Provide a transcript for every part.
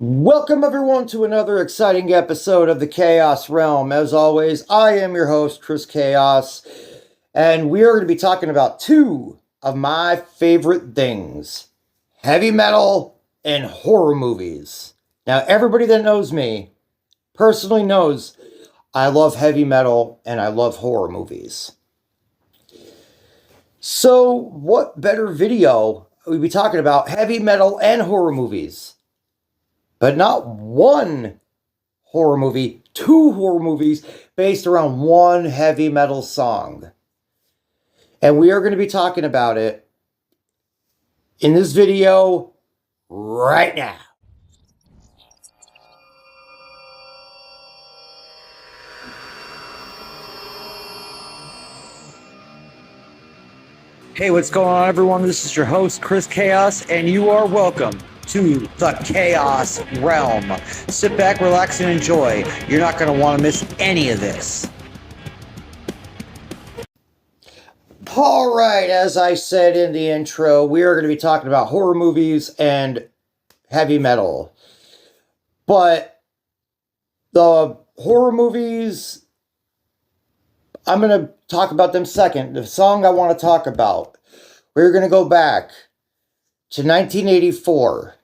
Welcome everyone to another exciting episode of the Chaos Realm. As always, I am your host, Chris Chaos, and we are going to be talking about two of my favorite things, heavy metal and horror movies. Now, everybody that knows me personally knows I love heavy metal and I love horror movies. So, what better video we'd be talking about heavy metal and horror movies? But not one horror movie, two horror movies based around one heavy metal song. And we are going to be talking about it in this video right now. Hey, what's going on, everyone? This is your host, Chris Chaos, and you are welcome to the Chaos Realm. Sit back, relax, and enjoy. You're not going to want to miss any of this. All right, as I said in the intro, we are going to be talking about horror movies and heavy metal. But the horror movies, I'm going to talk about them second. The song I want to talk about, we're going to go back to 1984.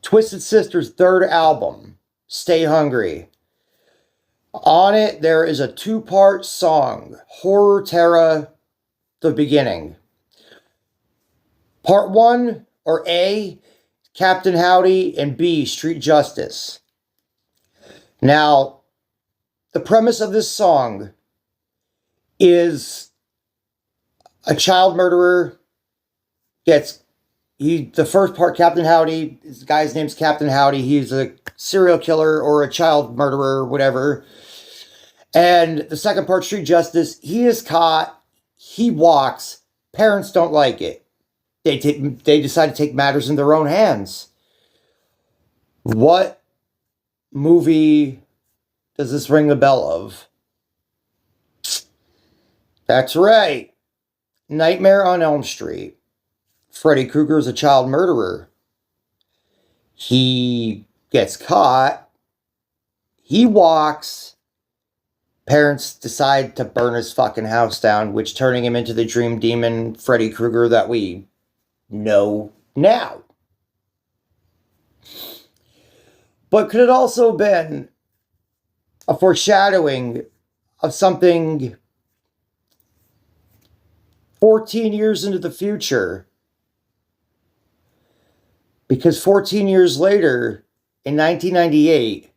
Twisted Sister's third album, Stay Hungry. On it, there is a two-part song, Horror Terra, the beginning. Part 1, or A, Captain Howdy, and B, Street Justice. Now, the premise of this song is a child murderer the first part, Captain Howdy, this guy's name's Captain Howdy. He's a serial killer or a child murderer, whatever. And the second part, Street Justice, he is caught, he walks, parents don't like it. They decide to take matters in their own hands. What movie does this ring the bell of? That's right. Nightmare on Elm Street. Freddy Krueger is a child murderer. He gets caught. He walks. Parents decide to burn his fucking house down, which turning him into the dream demon Freddy Krueger that we know now. But could it also have been a foreshadowing of something 14 years into the future? Because 14 years later, in 1998,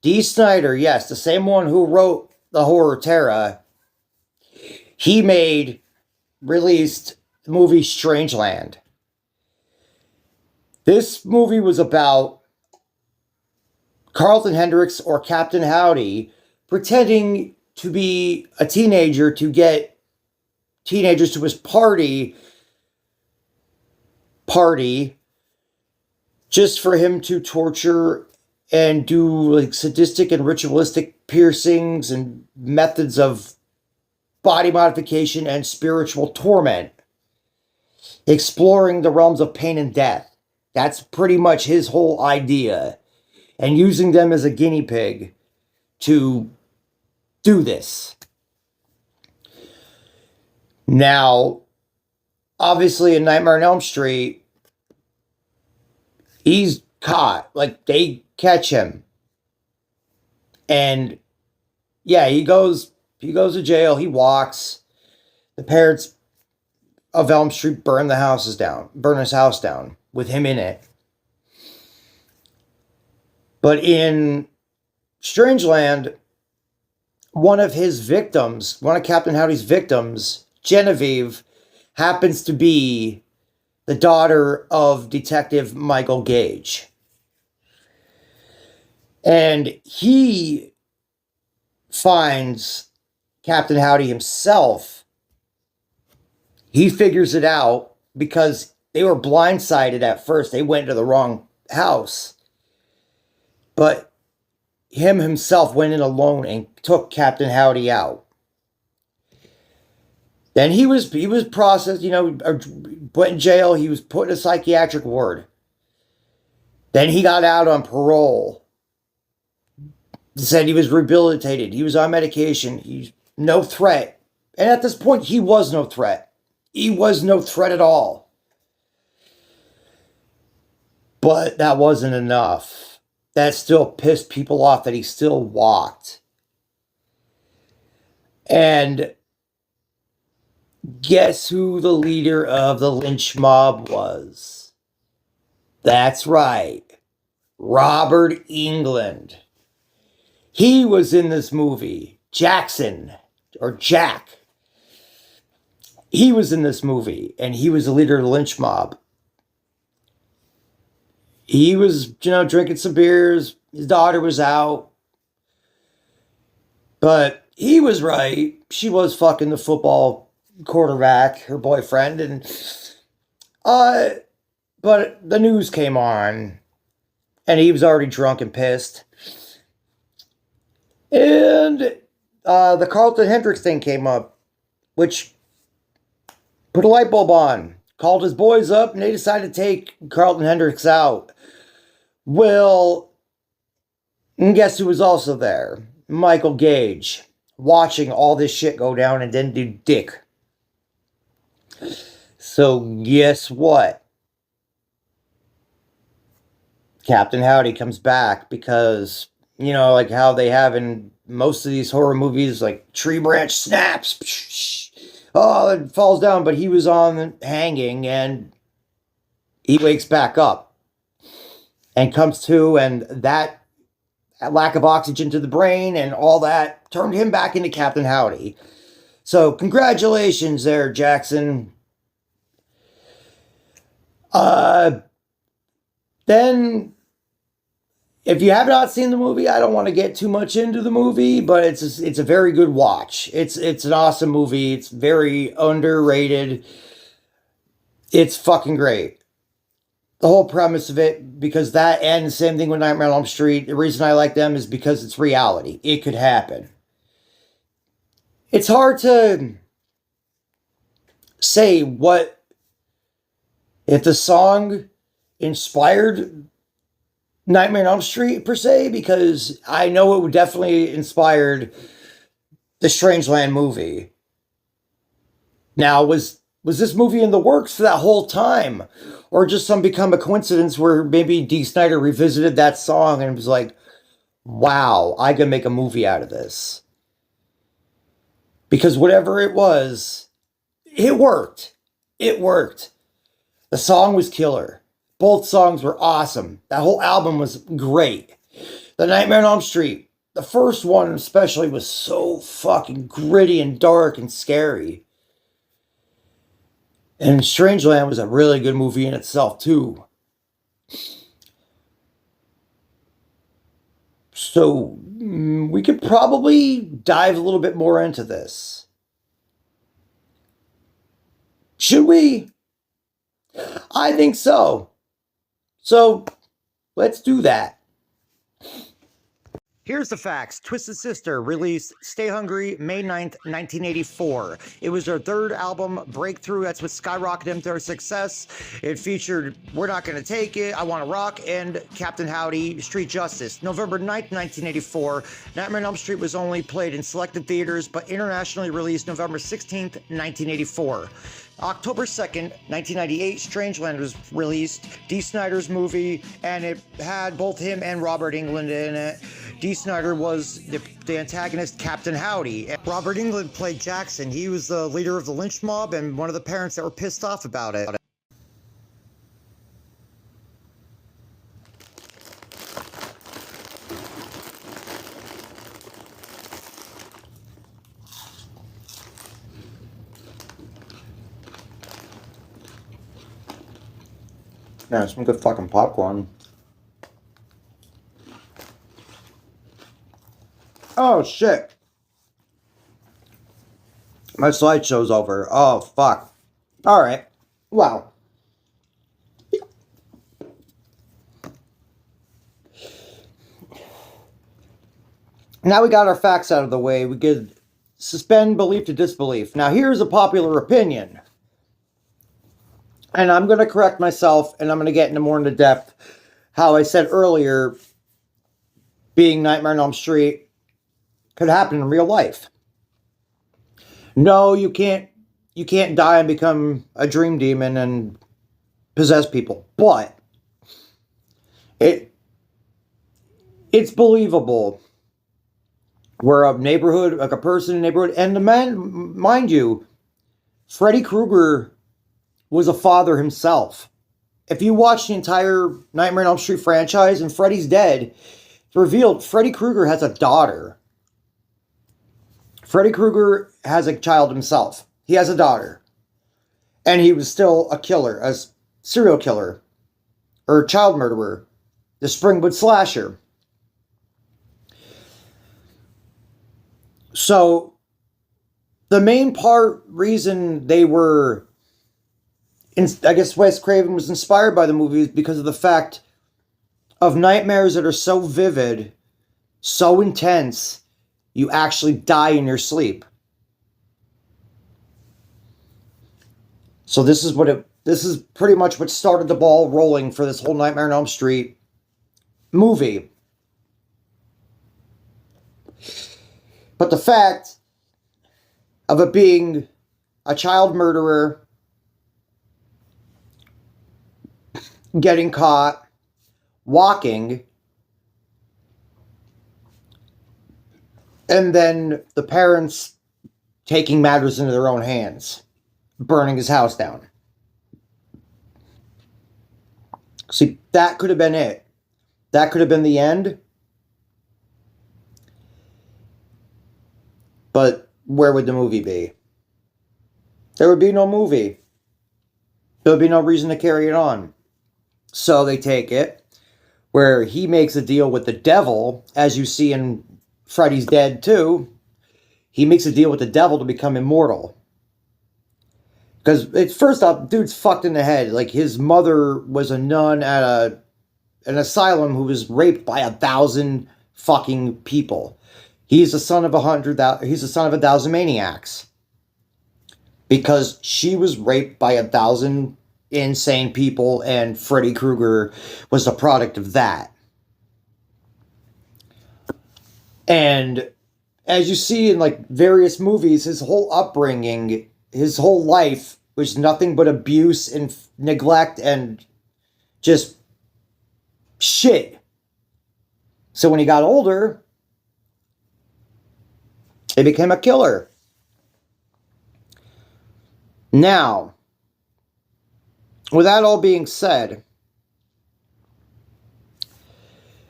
Dee Snider, yes, the same one who wrote the Horror Terra, he released the movie Strangeland. This movie was about Carlton Hendricks, or Captain Howdy, pretending to be a teenager to get teenagers to his party, just for him to torture and do like sadistic and ritualistic piercings and methods of body modification and spiritual torment, exploring the realms of pain and death. That's pretty much his whole idea, and using them as a guinea pig to do this. Now, obviously in Nightmare on Elm Street, he's caught. Like, they catch him. And yeah, he goes to jail. He walks. The parents of Elm Street burn his house down with him in it. But in Strangeland, one of Captain Howdy's victims, Genevieve, happens to be the daughter of Detective Michael Gage. And he finds Captain Howdy himself. He figures it out because they were blindsided at first. They went to the wrong house. But him himself went in alone and took Captain Howdy out. Then he was processed, put in jail. He was put in a psychiatric ward. Then he got out on parole. Said he was rehabilitated. He was on medication. He's no threat. And at this point, he was no threat. He was no threat at all. But that wasn't enough. That still pissed people off that he still walked. And guess who the leader of the lynch mob was? That's right. Robert Englund. He was in this movie. Jackson, or Jack. He was in this movie, and he was the leader of the lynch mob. He was, drinking some beers. His daughter was out. But he was right. She was fucking the football quarterback, her boyfriend, and but the news came on, and he was already drunk and pissed. And the Carlton Hendricks thing came up, which put a light bulb on. Called his boys up, and they decided to take Carlton Hendricks out. Well, and guess who was also there? Michael Gage, watching all this shit go down and didn't do dick. So guess what? Captain Howdy comes back because, like how they have in most of these horror movies, like tree branch snaps. Oh, it falls down, but he was on hanging and he wakes back up and comes to, and that lack of oxygen to the brain and all that turned him back into Captain Howdy. So congratulations there, Jackson. Then, if you have not seen the movie, I don't want to get too much into the movie, but it's a very good watch. It's an awesome movie. It's very underrated. It's fucking great. The whole premise of it, because that and the same thing with Nightmare on Elm Street, the reason I like them is because it's reality. It could happen. It's hard to say what, if the song inspired Nightmare on Elm Street, per se, because I know it would definitely inspired the Strangeland movie. Now, was this movie in the works for that whole time? Or just some become a coincidence where maybe Dee Snider revisited that song and was like, wow, I can make a movie out of this. Because whatever it was, it worked. It worked. The song was killer. Both songs were awesome. That whole album was great. The Nightmare on Elm Street, the first one especially, was so fucking gritty and dark and scary. And Strangeland was a really good movie in itself, too. So, we could probably dive a little bit more into this. Should we? I think so. So, let's do that. Here's the facts. Twisted Sister released Stay Hungry May 9th, 1984. It was their third album, breakthrough. That's what skyrocketed them to their success. It featured We're Not Gonna Take It, I Wanna Rock, and Captain Howdy, Street Justice. November 9th, 1984. Nightmare on Elm Street was only played in selected theaters, but internationally released November 16th, 1984. October 2nd, 1998, Strangeland was released, Dee Snider's movie, and it had both him and Robert Englund in it. Dee Snider was the antagonist, Captain Howdy. Robert Englund played Jackson. He was the leader of the lynch mob and one of the parents that were pissed off about it. Yeah, some good fucking popcorn. Oh, shit. My slideshow's over. Oh, fuck. Alright. Wow. Now we got our facts out of the way. We could suspend belief to disbelief. Now, here's a popular opinion. And I'm going to correct myself, and I'm going to get into more into depth how I said earlier, being Nightmare on Elm Street could happen in real life. No, you can't die and become a dream demon and possess people, but it's believable where a neighborhood, like a person in a neighborhood, and the man, mind you, Freddy Krueger was a father himself. If you watch the entire Nightmare on Elm Street franchise and Freddy's dead, it's revealed Freddy Krueger has a daughter. Freddy Krueger has a child himself. He has a daughter. And he was still a killer, a serial killer, or child murderer, the Springwood Slasher. So, the main reason they were, I guess Wes Craven was inspired by the movie is because of the fact of nightmares that are so vivid, so intense, you actually die in your sleep. So this is pretty much what started the ball rolling for this whole Nightmare on Elm Street movie. But the fact of it being a child murderer getting caught walking, and then the parents taking matters into their own hands, burning his house down. See, that could have been it. That could have been the end. But where would the movie be? There would be no movie. There would be no reason to carry it on. So they take it, where he makes a deal with the devil, as you see in Freddy's Dead 2. He makes a deal with the devil to become immortal. Because it's first off, dude's fucked in the head. Like, his mother was a nun at an asylum who was raped by 1,000 fucking people. He's the son of 100,000. He's the son of 1,000 maniacs. Because she was raped by 1,000 insane people, and Freddy Krueger was a product of that. And as you see in like various movies, his whole upbringing, his whole life was nothing but abuse and neglect and just shit. So when he got older, he became a killer. Now, with that all being said,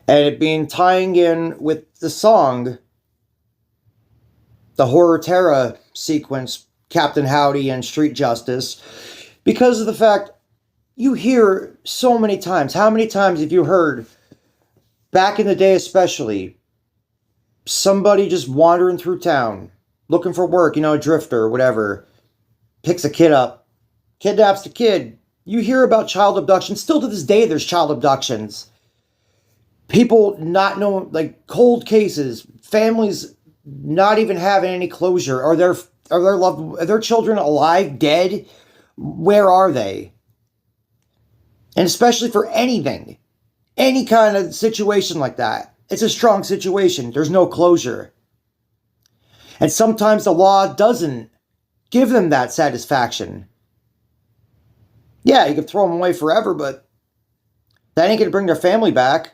and it being tying in with the song, the Horror Terra sequence, Captain Howdy and Street Justice, because of the fact you hear so many times. How many times have you heard, back in the day especially, somebody just wandering through town, looking for work, a drifter or whatever, picks a kid up, kidnaps the kid. You hear about child abductions. Still to this day, there's child abductions. People not knowing, like cold cases, families not even having any closure. Are their children alive, dead? Where are they? And especially for anything, any kind of situation like that, it's a strong situation. There's no closure. And sometimes the law doesn't give them that satisfaction. Yeah, you could throw them away forever, but that ain't going to bring their family back.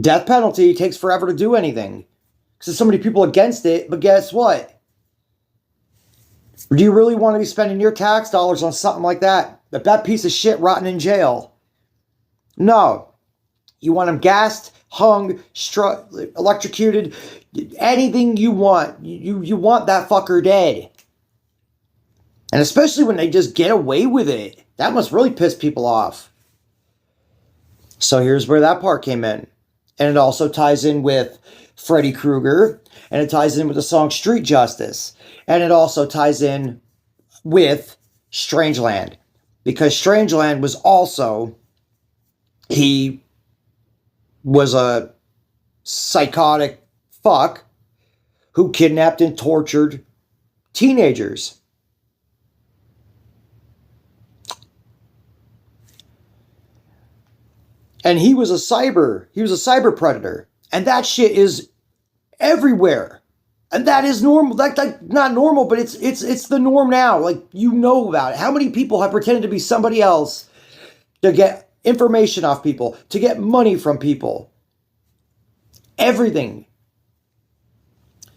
Death penalty takes forever to do anything. Because there's so many people against it, but guess what? Do you really want to be spending your tax dollars on something like that? That piece of shit rotting in jail? No. You want them gassed, hung, electrocuted, anything you want. You want that fucker dead. And especially when they just get away with it. That must really piss people off. So here's where that part came in. And it also ties in with Freddy Krueger. And it ties in with the song Street Justice. And it also ties in with Strangeland. Because Strangeland was also... He was a psychotic fuck who kidnapped and tortured teenagers. And he was a cyber predator. And that shit is everywhere. And that is normal. Like not normal, but it's the norm now. Like, you know about it. How many people have pretended to be somebody else to get information off people, to get money from people? Everything.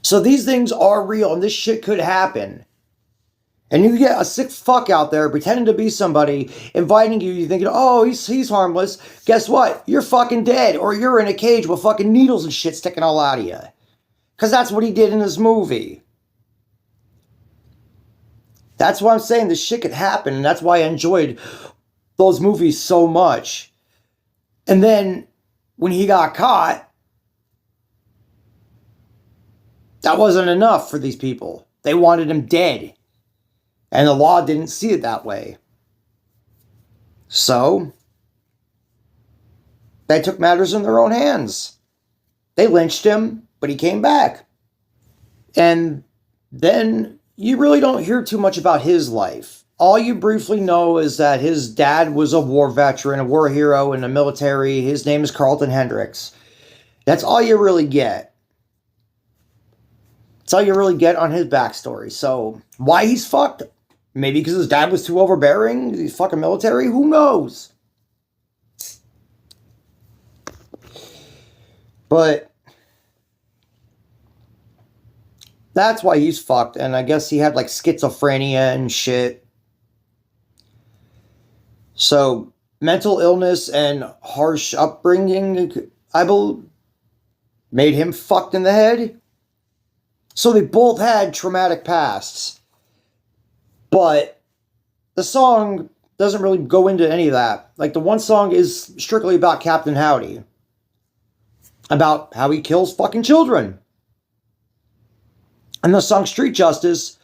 So these things are real, and this shit could happen. And you get a sick fuck out there pretending to be somebody, inviting you, you thinking, oh, he's harmless. Guess what? You're fucking dead, or you're in a cage with fucking needles and shit sticking all out of you. Because that's what he did in this movie. That's why I'm saying this shit could happen, and that's why I enjoyed those movies so much. And then, when he got caught, that wasn't enough for these people. They wanted him dead. And the law didn't see it that way. So, they took matters in their own hands. They lynched him, but he came back. And then you really don't hear too much about his life. All you briefly know is that his dad was a war veteran, a war hero in the military. His name is Carlton Hendricks. That's all you really get. That's all you really get on his backstory. So, why he's fucked? Maybe because his dad was too overbearing? He's fucking military? Who knows? But that's why he's fucked. And I guess he had like schizophrenia and shit. So, mental illness and harsh upbringing, I believe, made him fucked in the head. So they both had traumatic pasts. But the song doesn't really go into any of that. Like, the one song is strictly about Captain Howdy. About how he kills fucking children. And the song Street Justice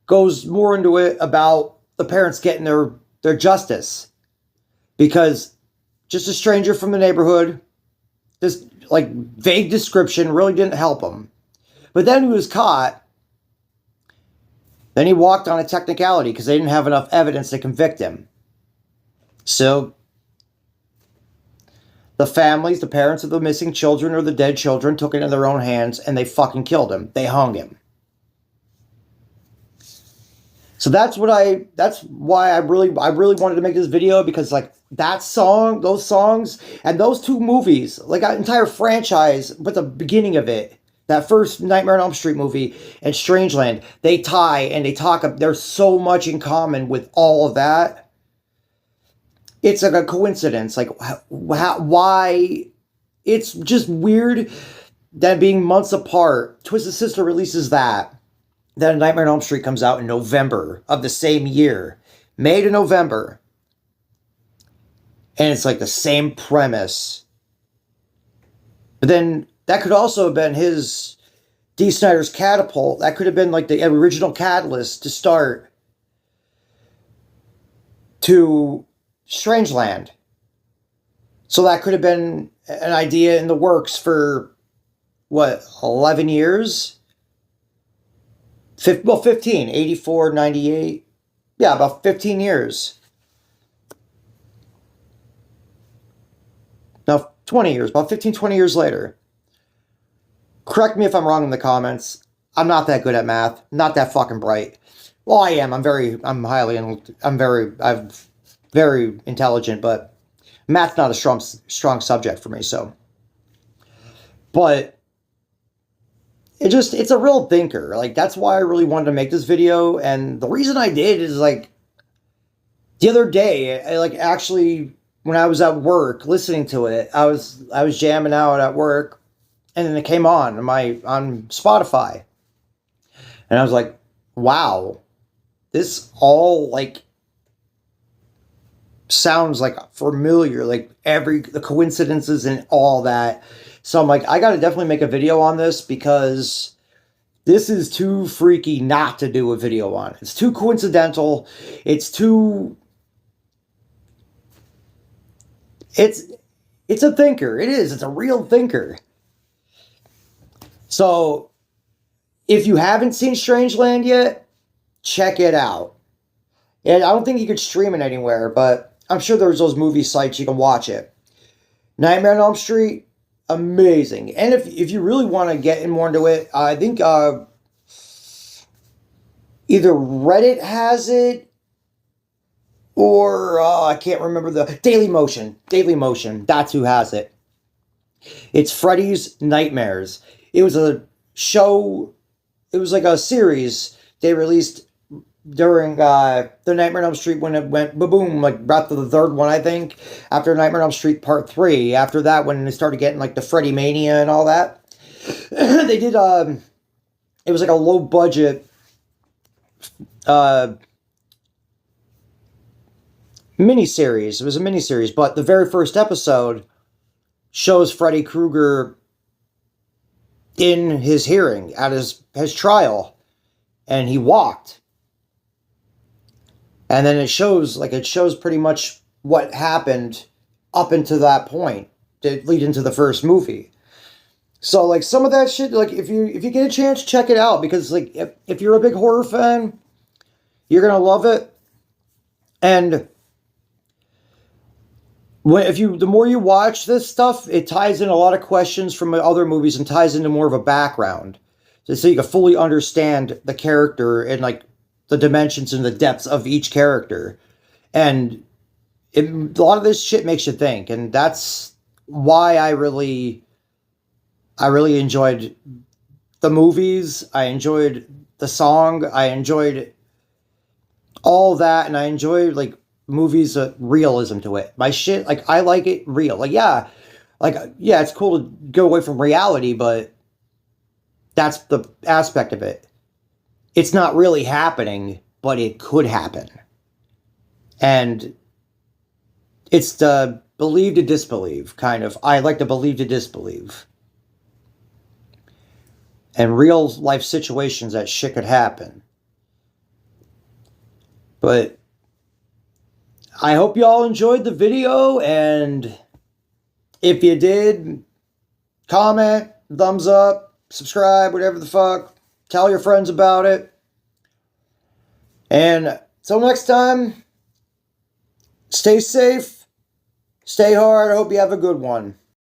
goes more into it about the parents getting their justice. Because just a stranger from the neighborhood, this like vague description really didn't help him. But then he was caught. Then he walked on a technicality because they didn't have enough evidence to convict him. So the families, the parents of the missing children or the dead children took it in their own hands and they fucking killed him. They hung him. So that's why I really wanted to make this video, because like that song, those songs, and those two movies, like an entire franchise, but the beginning of it, that first Nightmare on Elm Street movie and Strangeland, they tie and they talk. There's so much in common with all of that. It's like a coincidence. Like, why? It's just weird that being months apart, Twisted Sister releases that. Then Nightmare on Elm Street comes out in November of the same year. May to November. And it's like the same premise. But then that could also have been his Dee Snider's catapult. That could have been like the original catalyst to start to Strangeland. So that could have been an idea in the works for, what, 11 years? 15, 84, 98. Yeah, about 15 years. No, 20 years, about 15, 20 years later. Correct me if I'm wrong in the comments. I'm not that good at math. Not that fucking bright. Well, I am. I'm very intelligent, but math's not a strong subject for me, so. But it's a real thinker. Like, that's why I really wanted to make this video, and the reason I did is, like, the other day, actually, when I was at work listening to it, I was jamming out at work, and then it came on Spotify. And I was like, wow, this all, like, sounds, like, familiar, like, the coincidences and all that. So I'm like, I gotta definitely make a video on this, because this is too freaky not to do a video on. It's too coincidental. It's a thinker. It is. It's a real thinker. So, if you haven't seen Strangeland yet, check it out. And I don't think you could stream it anywhere, but I'm sure there's those movie sites you can watch it. Nightmare on Elm Street, amazing. And if you really want to get in more into it, I think either Reddit has it or I can't remember the Daily Motion. Daily Motion, that's who has it. It's Freddy's Nightmares. It was a show. It was like a series they released during the Nightmare on Elm Street when it went boom, like after the third one, I think. After Nightmare on Elm Street Part 3. After that, when they started getting like the Freddy Mania and all that, they did. It was like a low budget miniseries. It was a miniseries, but the very first episode shows Freddy Krueger in his hearing at his trial, and he walked. And then it shows pretty much what happened up until that point to lead into the first movie. So like some of that shit, like if you get a chance, check it out, because like if you're a big horror fan, you're gonna love it. And the more you watch this stuff, it ties in a lot of questions from other movies and ties into more of a background, so you can fully understand the character and like the dimensions and the depths of each character. And a lot of this shit makes you think, and that's why I really enjoyed the movies. I enjoyed the song. I enjoyed all that, and I enjoyed like movies realism to it. My shit, like I like it real. Like yeah, it's cool to go away from reality, but that's the aspect of it. It's not really happening, but it could happen. And it's the believe to disbelieve kind of. I like to believe to disbelieve. And real life situations that shit could happen. But I hope y'all enjoyed the video, and if you did, comment, thumbs up, subscribe, whatever the fuck. Tell your friends about it. And till next time, stay safe, stay hard. I hope you have a good one.